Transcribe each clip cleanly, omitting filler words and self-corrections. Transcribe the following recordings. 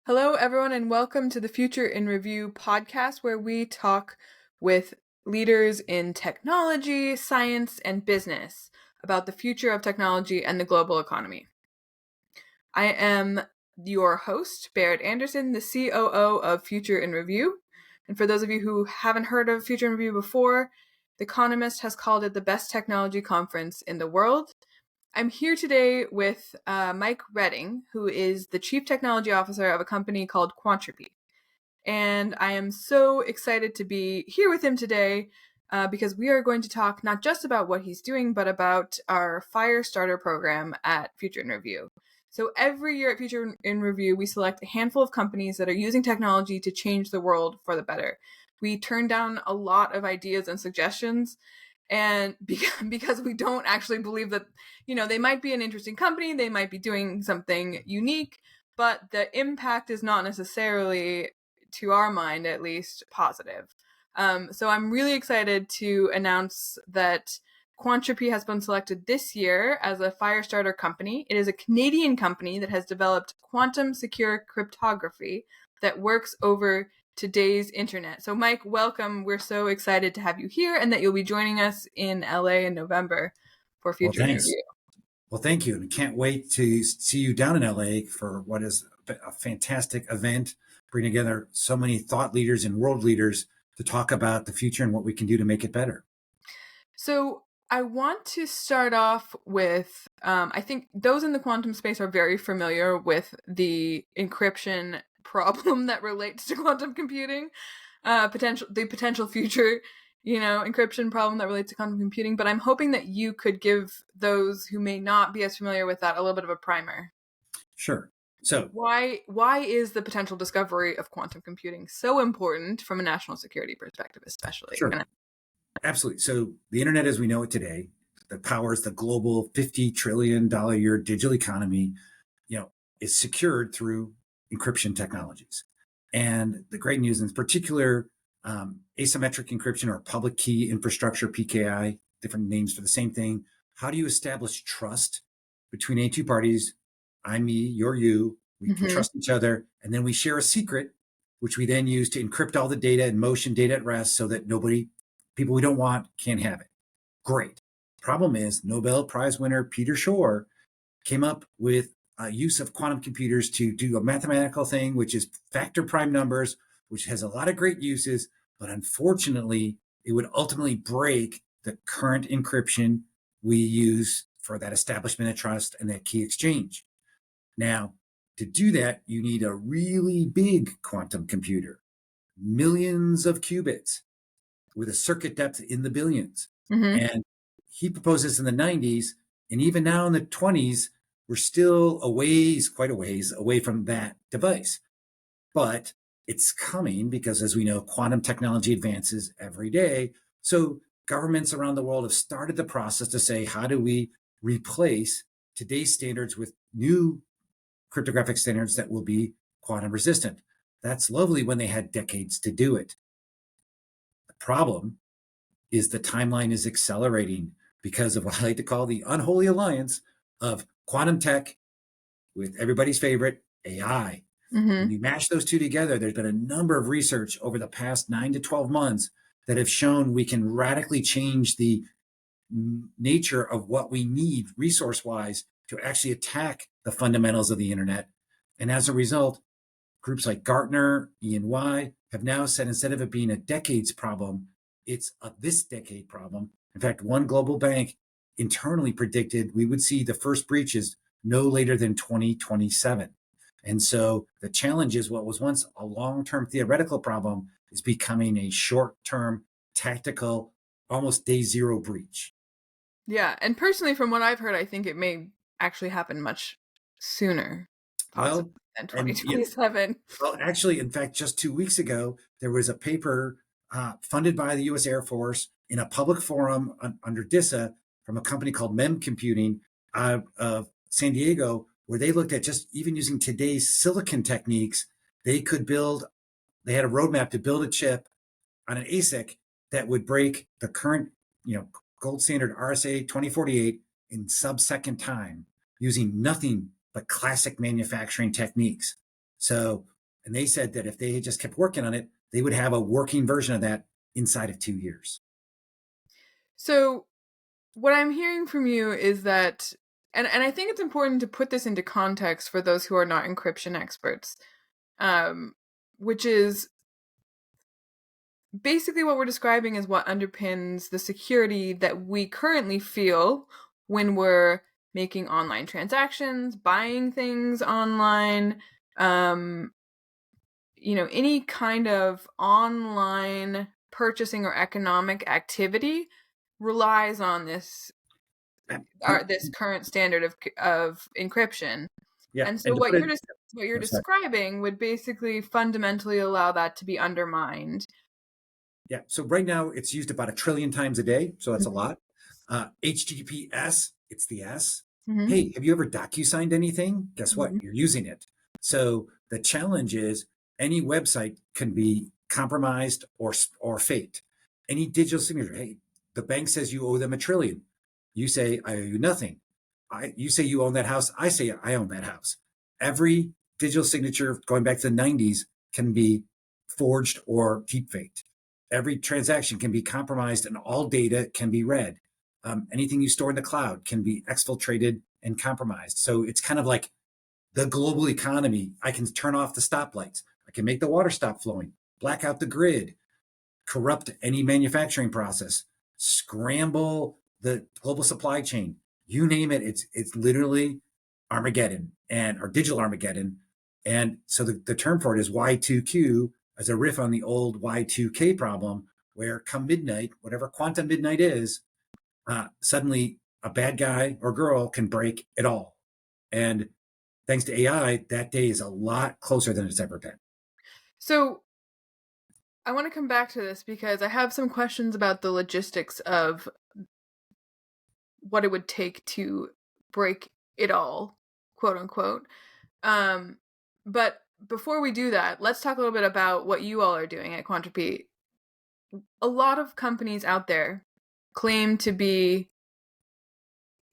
Hello, everyone, and welcome to the Future in Review podcast, where we talk with leaders in technology, science, and business about the future of technology and the global economy. I am your host, Berit Anderson, the COO of Future in Review. And for those of you who haven't heard of Future in Review before, The Economist has called it the best technology conference in the world. I'm here today with Mike Redding, who is the Chief Technology Officer of a company called Quantropi. And I am so excited to be here with him today because we are going to talk not just about what he's doing, but about our Fire Starter program at Future in Review. So every year at Future in Review, we select a handful of companies that are using technology to change the world for the better. We turn down a lot of ideas and suggestions, and because we don't actually believe that, they might be an interesting company, they might be doing something unique, but the impact is not necessarily, to our mind at least, positive. So I'm really excited to announce that Quantropi has been selected this year as a Firestarter company. It is a Canadian company that has developed quantum secure cryptography that works over today's internet. So Mike, welcome. We're so excited to have you here and that you'll be joining us in LA in November for Future Interview. Well, thank you. And can't wait to see you down in LA for what is a fantastic event, bring together so many thought leaders and world leaders to talk about the future and what we can do to make it better. So I want to start off with, I think those in the quantum space are very familiar with the encryption problem that relates to quantum computing, the potential future, encryption problem that relates to quantum computing. But I'm hoping that you could give those who may not be as familiar with that a little bit of a primer. Sure. So why is the potential discovery of quantum computing so important from a national security perspective, especially? Sure. Absolutely. So the internet as we know it today, that powers the global $50 trillion a year digital economy, is secured through encryption technologies. And the great news, in particular, asymmetric encryption or public key infrastructure, PKI, different names for the same thing. How do you establish trust between any two parties? I'm me, you're you. We can trust each other. And then we share a secret, which we then use to encrypt all the data and motion data at rest so that people we don't want can't have it. Great. Problem is, Nobel Prize winner Peter Shor came up with use of quantum computers to do a mathematical thing, which is factor prime numbers, which has a lot of great uses, but unfortunately, it would ultimately break the current encryption we use for that establishment of trust and that key exchange. Now, to do that, you need a really big quantum computer, millions of qubits with a circuit depth in the billions. And he proposed this in the 90s, and even now in the 20s, we're still quite a ways away from that device. But it's coming because, as we know, quantum technology advances every day. So governments around the world have started the process to say, how do we replace today's standards with new cryptographic standards that will be quantum resistant? That's lovely when they had decades to do it. The problem is the timeline is accelerating because of what I like to call the unholy alliance of quantum tech with everybody's favorite, AI. When you mash those two together, there's been a number of research over the past 9 to 12 months that have shown we can radically change the nature of what we need resource-wise to actually attack the fundamentals of the internet. And as a result, groups like Gartner, E&Y have now said instead of it being a decades problem, it's a this decade problem. In fact, one global bank internally predicted we would see the first breaches no later than 2027. And so the challenge is what was once a long-term theoretical problem is becoming a short-term tactical, almost day zero breach. Yeah. And personally, from what I've heard, I think it may actually happen much sooner, possibly than 2027. Well, actually, in fact, just 2 weeks ago, there was a paper funded by the U.S. Air Force in a public forum under DISA from a company called MEM Computing out of San Diego, where they looked at just even using today's silicon techniques, they had a roadmap to build a chip on an ASIC that would break the current, gold standard RSA 2048 in sub-second time using nothing but classic manufacturing techniques. So And they said that if they had just kept working on it, they would have a working version of that inside of 2 years. So what I'm hearing from you is that, and I think it's important to put this into context for those who are not encryption experts, um, which is basically what we're describing is what underpins the security that we currently feel when we're making online transactions, buying things online, um, any kind of online purchasing or economic activity relies on this current standard of encryption. Yeah, And so and to put it, what you're oh, sorry. describing would basically fundamentally allow that to be undermined. Yeah, so right now it's used about 1 trillion times a day, so that's a Mhm. lot. HTTPS, it's the S. Mhm. Hey, have you ever DocuSigned anything? Guess what? Mhm. You're using it. So the challenge is any website can be compromised or faked. Any digital signature. Hey, the bank says you owe them 1 trillion. You say I owe you nothing. You say you own that house. I say I own that house. Every digital signature going back to the 90s can be forged or deep faked. Every transaction can be compromised and all data can be read. Anything you store in the cloud can be exfiltrated and compromised. So it's kind of like the global economy. I can turn off the stoplights. I can make the water stop flowing, black out the grid, corrupt any manufacturing process, scramble the global supply chain. You name it, it's literally Armageddon and or digital Armageddon. And so the term for it is Y2Q as a riff on the old Y2K problem, where come midnight, whatever quantum midnight is, suddenly a bad guy or girl can break it all. And thanks to AI, that day is a lot closer than it's ever been. So I want to come back to this because I have some questions about the logistics of what it would take to break it all, quote unquote. Um, but before we do that, let's talk a little bit about what you all are doing at Quantropi. A lot of companies out there claim to be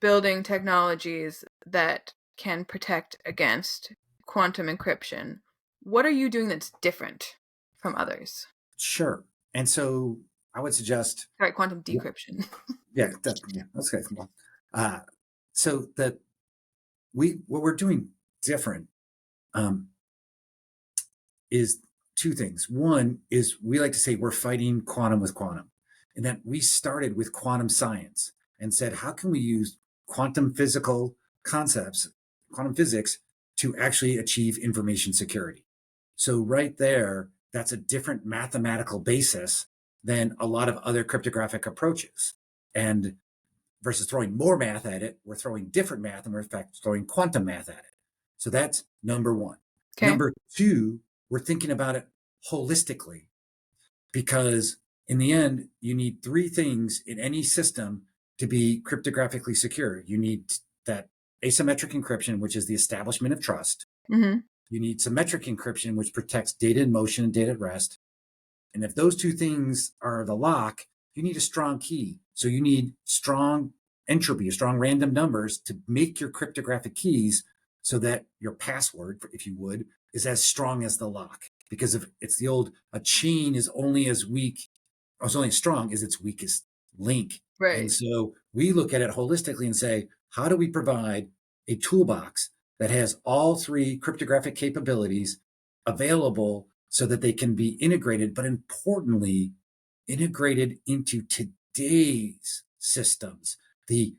building technologies that can protect against quantum encryption. What are you doing that's different from others? Sure. And so I would suggest, Sorry, quantum decryption. yeah, that's okay. Well, uh, so that what we're doing different um, is two things. One is we like to say we're fighting quantum with quantum, and that we started with quantum science and said, how can we use quantum physical concepts, quantum physics, to actually achieve information security? So right there, that's a different mathematical basis than a lot of other cryptographic approaches. And versus throwing more math at it, we're throwing different math and we're in fact throwing quantum math at it. So that's number one. Okay. Number two, we're thinking about it holistically because in the end, you need three things in any system to be cryptographically secure. You need that asymmetric encryption, which is the establishment of trust. Mm-hmm. You need symmetric encryption, which protects data in motion and data at rest. And if those two things are the lock, you need a strong key. So you need strong entropy, strong random numbers to make your cryptographic keys so that your password, if you would, is as strong as the lock. Because if it's the old, a chain is only as weak, or it's only as strong as its weakest link. And Right. so we look at it holistically and say, how do we provide a toolbox that has all three cryptographic capabilities available so that they can be integrated, but importantly, integrated into today's systems, the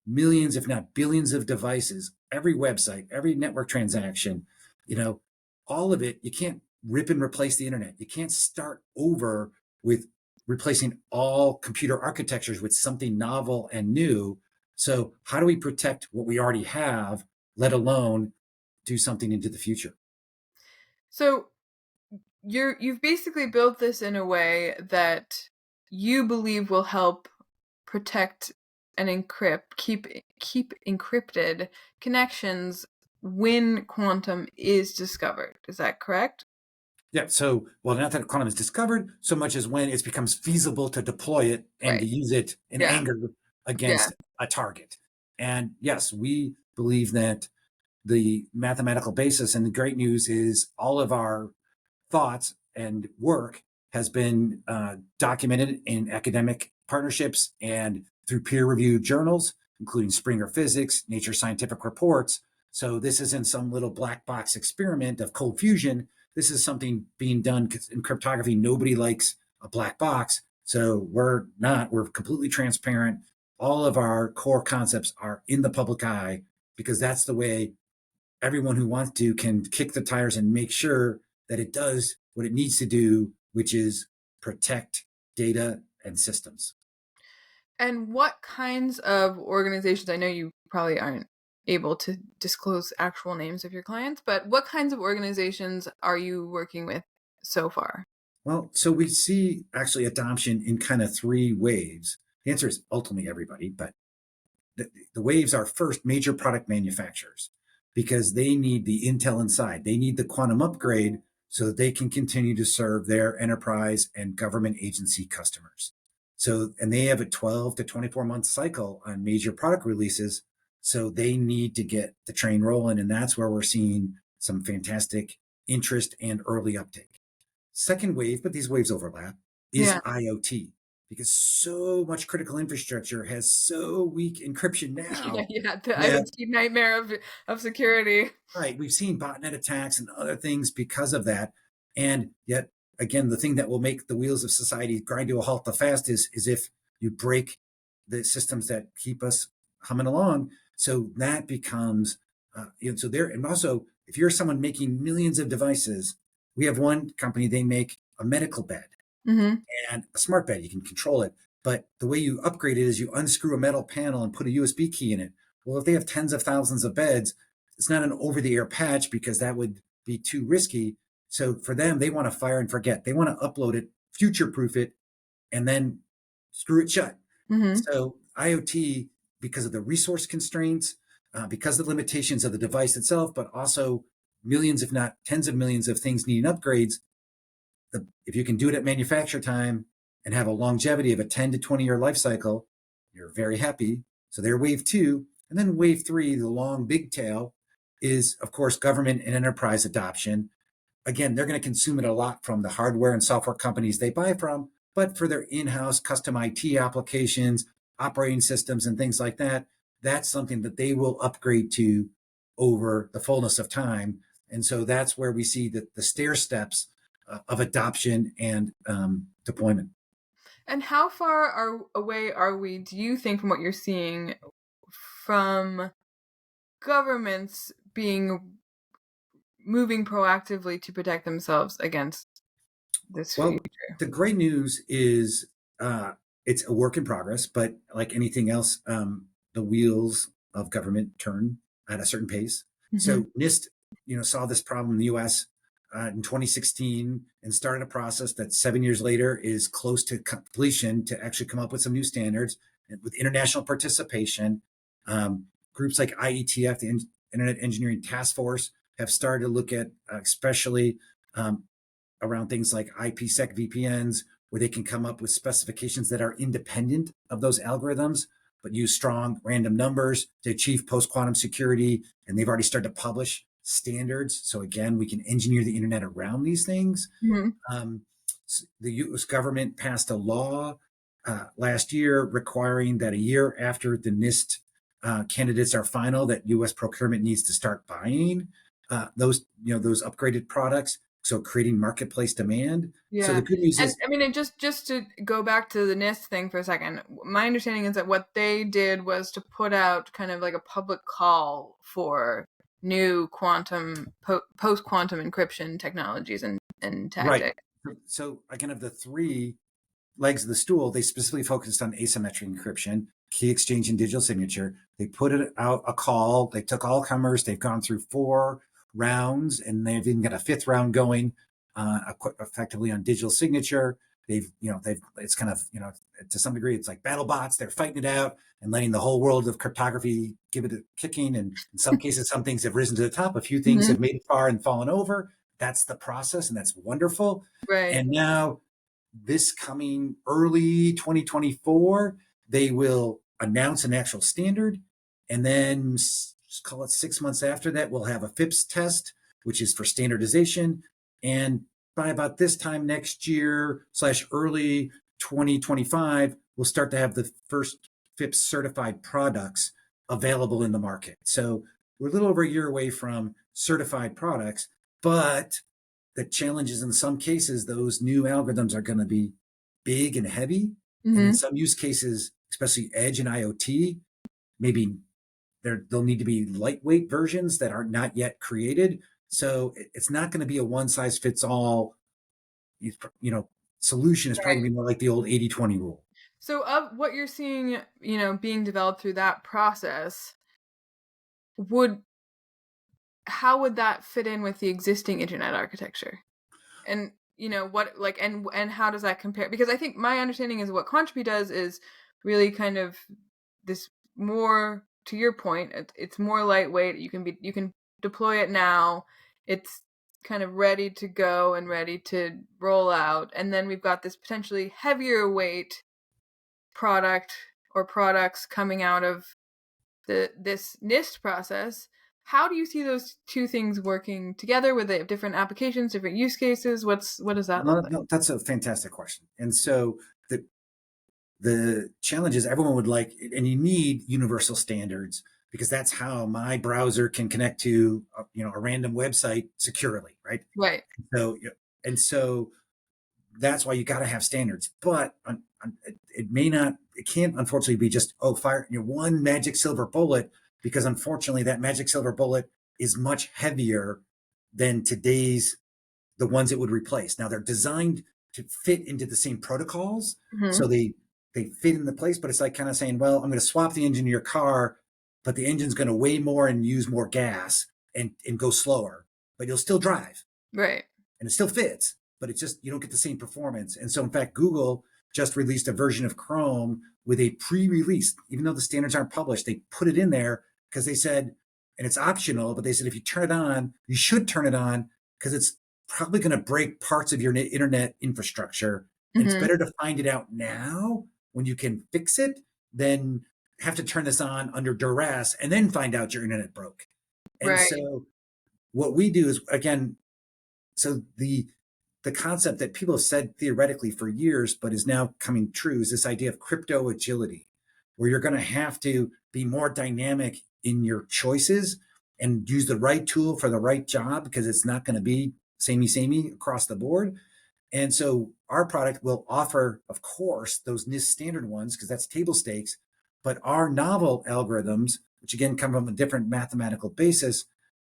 millions, if not billions of devices, every website, every network transaction, you know, all of it, you can't rip and replace the internet. You can't start over with replacing all computer architectures with something novel and new. So how do we protect what we already have, let alone do something into the future? So you've basically built this in a way that you believe will help protect and keep encrypted connections when quantum is discovered. Is that correct? Yeah. So, well, not that quantum is discovered so much as when it becomes feasible to deploy it and to Right. use it in Yeah. anger Yeah. against a target. And yes, we believe that the mathematical basis. And the great news is all of our thoughts and work has been documented in academic partnerships and through peer-reviewed journals, including Springer Physics, Nature Scientific Reports. So this isn't some little black box experiment of cold fusion. This is something being done because in cryptography, nobody likes a black box. So we're completely transparent. All of our core concepts are in the public eye because that's the way everyone who wants to can kick the tires and make sure that it does what it needs to do, which is protect data and systems. And what kinds of organizations, I know you probably aren't able to disclose actual names of your clients, but what kinds of organizations are you working with so far? Well, so we see actually adoption in kind of three waves. The answer is ultimately everybody, but the waves are first major product manufacturers because they need the intel inside. They need the quantum upgrade so that they can continue to serve their enterprise and government agency customers. So, and they have a 12 to 24 month cycle on major product releases. So they need to get the train rolling. And that's where we're seeing some fantastic interest and early uptake. Second wave, but these waves overlap, is Yeah. IoT because so much critical infrastructure has so weak encryption Yeah, now yeah, the that, IoT nightmare of security. right, we've seen botnet attacks and other things because of that. And yet, again, the thing that will make the wheels of society grind to a halt the fastest is if you break the systems that keep us humming along. So that becomes, so there, and also if you're someone making millions of devices, we have one company, they make a medical bed Mm-hmm. and a smart bed. You can control it. But the way you upgrade it is you unscrew a metal panel and put a USB key in it. Well, if they have tens of thousands of beds, it's not an over the air patch because that would be too risky. So for them, they want to fire and forget. They want to upload it, future proof it, and then screw it shut. Mm-hmm. So IoT, because of the resource constraints, because of the limitations of the device itself, but also millions, if not tens of millions of things needing upgrades, if you can do it at manufacture time and have a longevity of a 10 to 20 year life cycle, you're very happy. So they're wave two. And then wave three, the long big tail, is of course government and enterprise adoption. Again, they're going to consume it a lot from the hardware and software companies they buy from, but for their in-house custom IT applications, operating systems, and things like that, that's something that they will upgrade to over the fullness of time. And so that's where we see the stair steps of adoption and deployment. And how far away are we, do you think, from what you're seeing, from governments being moving proactively to protect themselves against this Well, future? the great news is it's a work in progress, but like anything else, the wheels of government turn at a certain pace. Mm-hmm. So NIST, saw this problem in the U.S. In 2016 and started a process that 7 years later is close to completion to actually come up with some new standards and with international participation. Groups like IETF, the Internet Engineering Task Force, have started to look at especially around things like IPsec VPNs, where they can come up with specifications that are independent of those algorithms, but use strong random numbers to achieve post-quantum security. And they've already started to publish standards. So again, we can engineer the internet around these things. Mm-hmm. The US government passed a law last year requiring that a year after the NIST candidates are final, that US procurement needs to start buying those upgraded products. So creating marketplace demand. So the Yeah. good news And is, I mean, and just to go back to the NIST thing for a second, my understanding is that what they did was to put out kind of like a public call for new post quantum encryption technologies and right. tactics. So again, of the three legs of the stool, they specifically focused on asymmetric encryption, key exchange, and digital signature. They put it out a call. They took all comers. They've gone through 4 rounds, and they've even got a fifth round going, effectively on digital signature. It's kind of, to some degree, it's like battle bots. They're fighting it out and letting the whole world of cryptography give it a kicking. And in some cases, some things have risen to the top. A few things Mm-hmm. have made it far and fallen over. That's the process, and that's wonderful. Right. And now this coming early 2024, they will announce an actual standard and then just call it 6 months after that, we'll have a FIPS test, which is for standardization. And by about this time next year / early 2025, we'll start to have the first FIPS certified products available in the market. So we're a little over a year away from certified products, but the challenge is in some cases, those new algorithms are going to be big and heavy. And in Mm-hmm. some use cases, especially edge and IoT, maybe there'll need to be lightweight versions that are not yet created. So it's not going to be a one size fits all, solution. Is probably Right. going to be more like the old 80/20 rule. So of what you're seeing, being developed through that process, would how would that fit in with the existing internet architecture? And what like and how does that compare? Because I think my understanding is what Quantropi does is really kind of this more to your point. It's more lightweight. You can deploy it now. It's kind of ready to go and ready to roll out. And then we've got this potentially heavier weight product or products coming out of this NIST process. How do you see those two things working together? With they have different applications, different use cases? What does that look No, like? no, that's a fantastic question. And so the challenge is everyone would like, and you need universal standards because that's how my browser can connect to a random website securely, right? Right. So and so that's why you got to have standards. But it can't unfortunately be just fire one magic silver bullet, because unfortunately that magic silver bullet is much heavier than the ones it would replace. Now they're designed to fit into the same protocols, Mm-hmm. so they fit in the place. But it's like kind of saying, well, I'm going to swap the engine of your car, but the engine's going to weigh more and use more gas and go slower, but you'll still drive Right. and it still fits, but it's just you don't get the same performance. And so in fact, Google just released a version of Chrome with a pre-release, even though the standards aren't published, they put it in there because they said, and it's optional, but they said if you turn it on, you should turn it on because it's probably going to break parts of your internet infrastructure. And it's Mm-hmm. better to find it out now when you can fix it than have to turn this on under duress and then find out your internet broke. And Right. so what we do is, again, so the concept that people have said theoretically for years, but is now coming true, is this idea of crypto agility, where you're going to have to be more dynamic in your choices and use the right tool for the right job, because it's not going to be samey across the board. And so our product will offer, of course, those NIST standard ones, because that's table stakes, but our novel algorithms, which again come from a different mathematical basis,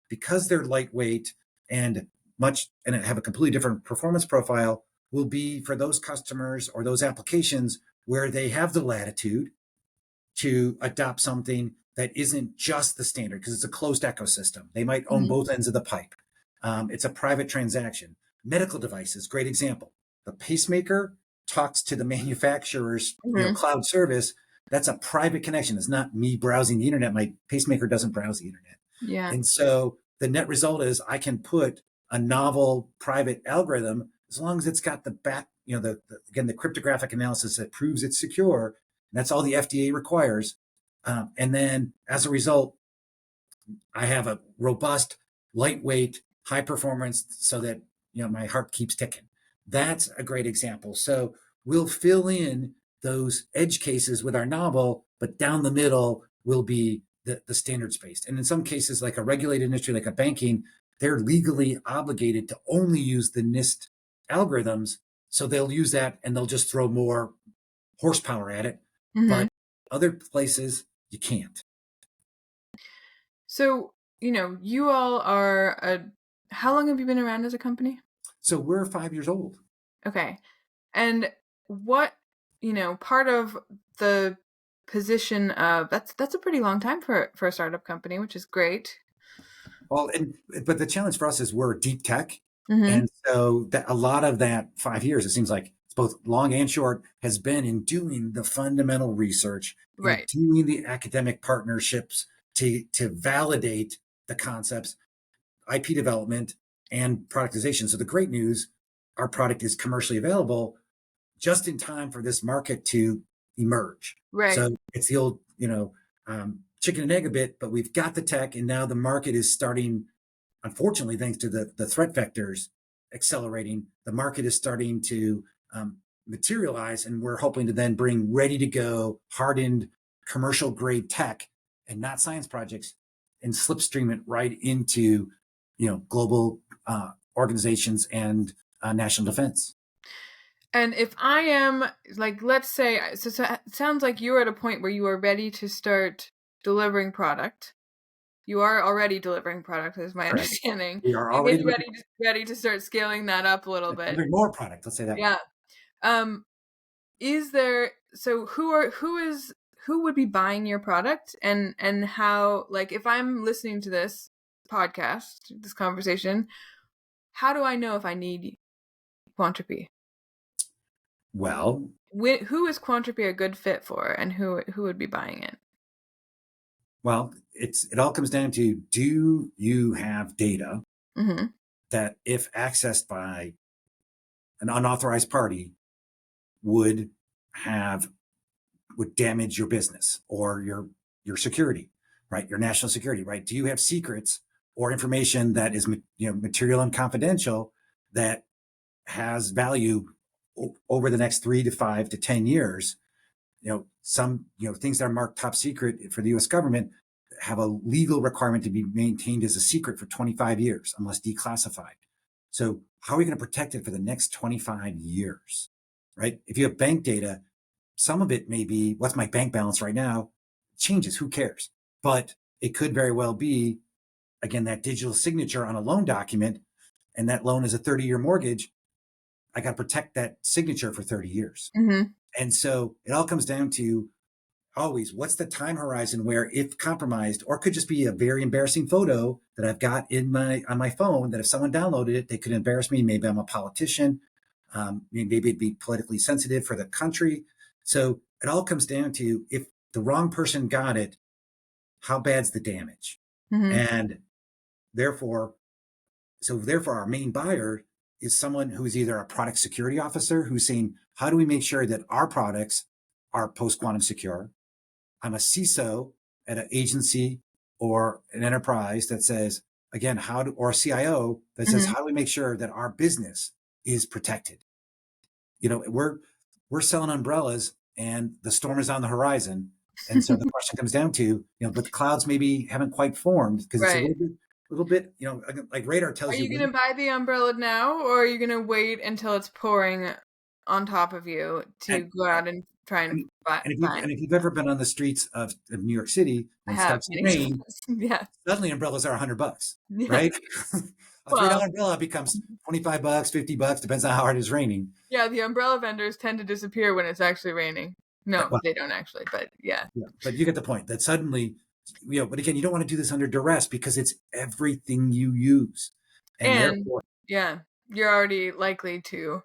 because they're lightweight and have a completely different performance profile, will be for those customers or those applications where they have the latitude to adopt something that isn't just the standard, because it's a closed ecosystem. They might own Mm-hmm. both ends of the pipe. It's a private transaction. Medical devices, great example. The pacemaker talks to the manufacturer's Mm-hmm. cloud service. That's a private connection. It's not me browsing the internet. My pacemaker doesn't browse the internet. Yeah. And so the net result is I can put a novel private algorithm, as long as it's got the back, again, the cryptographic analysis that proves it's secure. And that's all the FDA requires. And then as a result, I have a robust, lightweight, high performance, so that my heart keeps ticking. That's a great example. So we'll fill in those edge cases with our novel, but down the middle will be the standards based. And in some cases, like a regulated industry, like a banking, they're legally obligated to only use the NIST algorithms. So they'll use that and they'll just throw more horsepower at it. Mm-hmm. But other places, you can't. So you all are a. How long have you been around as a company? So we're 5 years old. Okay. And what, part of the position of that's a pretty long time for a startup company, which is great. Well, but the challenge for us is we're deep tech, Mm-hmm. and so that a lot of that 5 years, it seems like it's both long and short, has been in doing the fundamental research, in Right. doing the academic partnerships to validate the concepts, IP development, and productization. So the great news, our product is commercially available just in time for this market to emerge. Right. So it's the old, chicken and egg a bit, but we've got the tech, and now the market is starting, unfortunately, thanks to the threat vectors accelerating, the market is starting to materialize, and we're hoping to then bring ready to go, hardened, commercial grade tech and not science projects and slipstream it right into, global organizations and national defense. And if I am, like, let's say, so it sounds like you're at a point where you are ready to start delivering product. You are already delivering product, is my Correct. understanding. We are You already may be ready to start scaling that up a little bit. delivering more product. Let's say that way. Yeah. Is there, so who would be buying your product, and how, like, if I'm listening to this podcast, this conversation, how do I know if I need Quantropi? Well, Who is Quantropi a good fit for, and who would be buying it? Well, it all comes down to, do you have data Mm-hmm. that, if accessed by an unauthorized party, would damage your business or your security, right? Your national security, right? Do you have secrets or information that is material and confidential that has value over the next 3 to 5 to 10 years? Some things that are marked top secret for the U.S. government have a legal requirement to be maintained as a secret for 25 years unless declassified. So how are we going to protect it for the next 25 years, right? If you have bank data, some of it may be, what's my bank balance right now? It changes, who cares? But it could very well be, again, that digital signature on a loan document, and that loan is a 30-year mortgage. I got to protect that signature for 30 years. Mm-hmm. And so it all comes down to, always, what's the time horizon where, if compromised, or could just be a very embarrassing photo that I've got on my phone, that if someone downloaded it, they could embarrass me. Maybe I'm a politician. Maybe it'd be politically sensitive for the country. So it all comes down to, if the wrong person got it, how bad's the damage? Mm-hmm. And therefore our main buyer is someone who's either a product security officer who's saying, how do we make sure that our products are post-quantum secure? I'm a CISO at an agency or an enterprise that says, again, or a CIO that says, Mm-hmm. how do we make sure that our business is protected? We're selling umbrellas, and the storm is on the horizon. And so the question comes down to, but the clouds maybe haven't quite formed, because it's a Right. little bit, like radar tells Are you. you going to buy the umbrella now, or are you going to wait until it's pouring on top of you to and, go out and try and and, find? and if you've ever been on the streets of New York City I and it have starts to many rain, times. Yeah. suddenly umbrellas are $100, Yeah. right? A $3 Well, umbrella becomes $25, $50, depends on how hard it's raining. yeah, the umbrella vendors tend to disappear when it's actually raining. No, Well, they don't actually, but yeah. yeah, but you get the point that suddenly, but again, you don't want to do this under duress, because it's everything you use. And And therefore, yeah, you're already likely to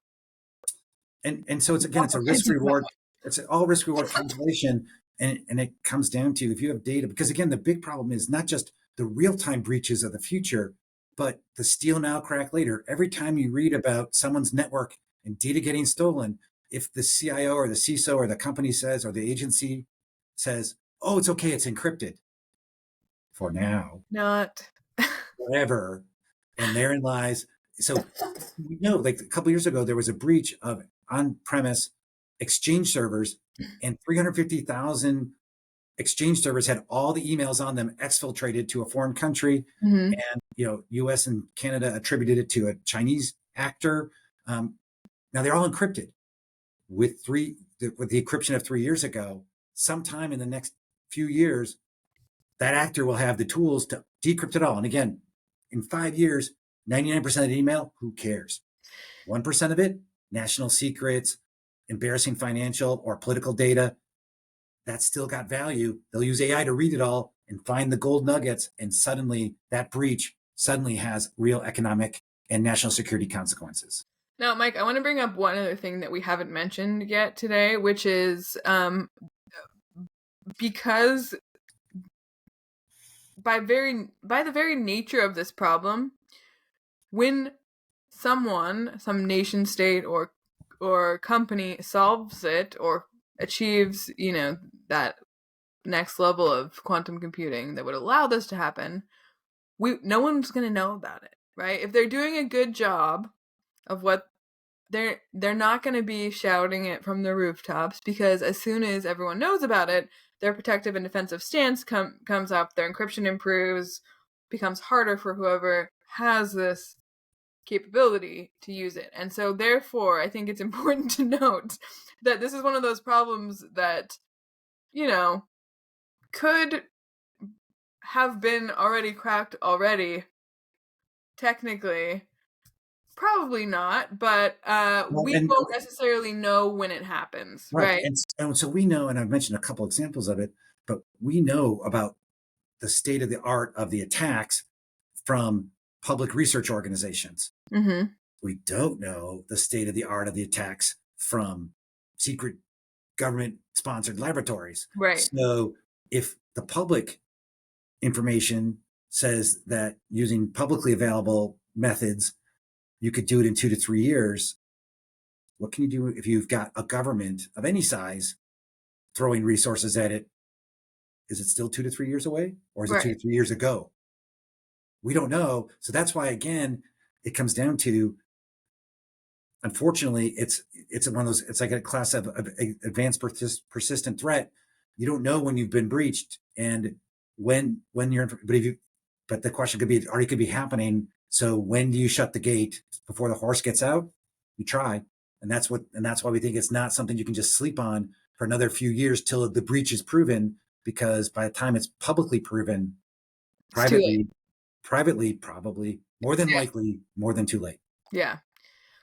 and so it's a risk compromise yourself. reward. It's all risk reward calculation. And it comes down to, if you have data, because again, the big problem is not just the real-time breaches of the future, but the steal now, crack later. Every time you read about someone's network and data getting stolen, if the CIO or the CISO or the company says, or the agency says, oh, it's okay, it's encrypted for now, Not. forever, and therein lies. So, like a couple of years ago, there was a breach of on-premise Exchange servers, and 350,000 Exchange servers had all the emails on them exfiltrated to a foreign country. Mm-hmm. And US and Canada attributed it to a Chinese actor. Now they're all encrypted with the encryption of 3 years ago. Sometime in the next few years, that actor will have the tools to decrypt it all. And again, in 5 years, 99% of the email, who cares? 1% of it, national secrets, embarrassing financial or political data, that's still got value. They'll use AI to read it all and find the gold nuggets. And suddenly that breach suddenly has real economic and national security consequences. Now, Mike, I want to bring up one other thing that we haven't mentioned yet today, which is because by the very nature of this problem, when some nation state or company solves it or achieves, that next level of quantum computing that would allow this to happen, no one's going to know about it, right? If they're doing a good job of what they're not going to be shouting it from the rooftops, because as soon as everyone knows about it, their protective and defensive stance comes up, their encryption improves, becomes harder for whoever has this capability to use it. And so therefore, I think it's important to note that this is one of those problems that, could have been already cracked already, technically. Probably not, but Well, we and won't necessarily know when it happens, right, right? and so we know, and I've mentioned a couple examples of it, but we know about the state of the art of the attacks from public research organizations. Mm-hmm. We don't know the state of the art of the attacks from secret government sponsored laboratories. Right. So if the public information says that using publicly available methods, you could do it in 2 to 3 years, what can you do if you've got a government of any size throwing resources at it? Is it still 2 to 3 years away, or is it 2 Right. to 3 years ago? We don't know. So that's why, again, it comes down to, unfortunately, it's one of those, it's like a class of advanced persistent threat. You don't know when you've been breached and when you're, but the question could be, already could be happening. So when do you shut the gate before the horse gets out? You try. And that's why we think it's not something you can just sleep on for another few years till the breach is proven, because by the time it's publicly proven, It's too late. privately, probably more than likely, more than too late. Yeah.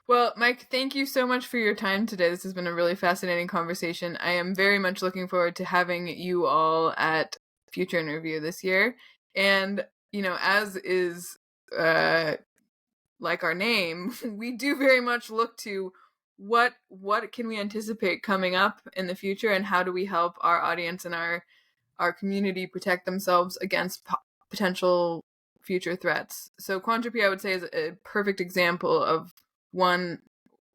Well, Mike, thank you so much for your time today. This has been a really fascinating conversation. I am very much looking forward to having you all at Future Interview this year. And, as is like our name, we do very much look to what can we anticipate coming up in the future, and how do we help our audience and our community protect themselves against potential future threats. So Quantropi, I would say, is a perfect example of one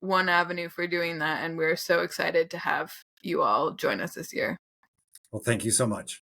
avenue for doing that, and we're so excited to have you all join us this year. Well, thank you so much.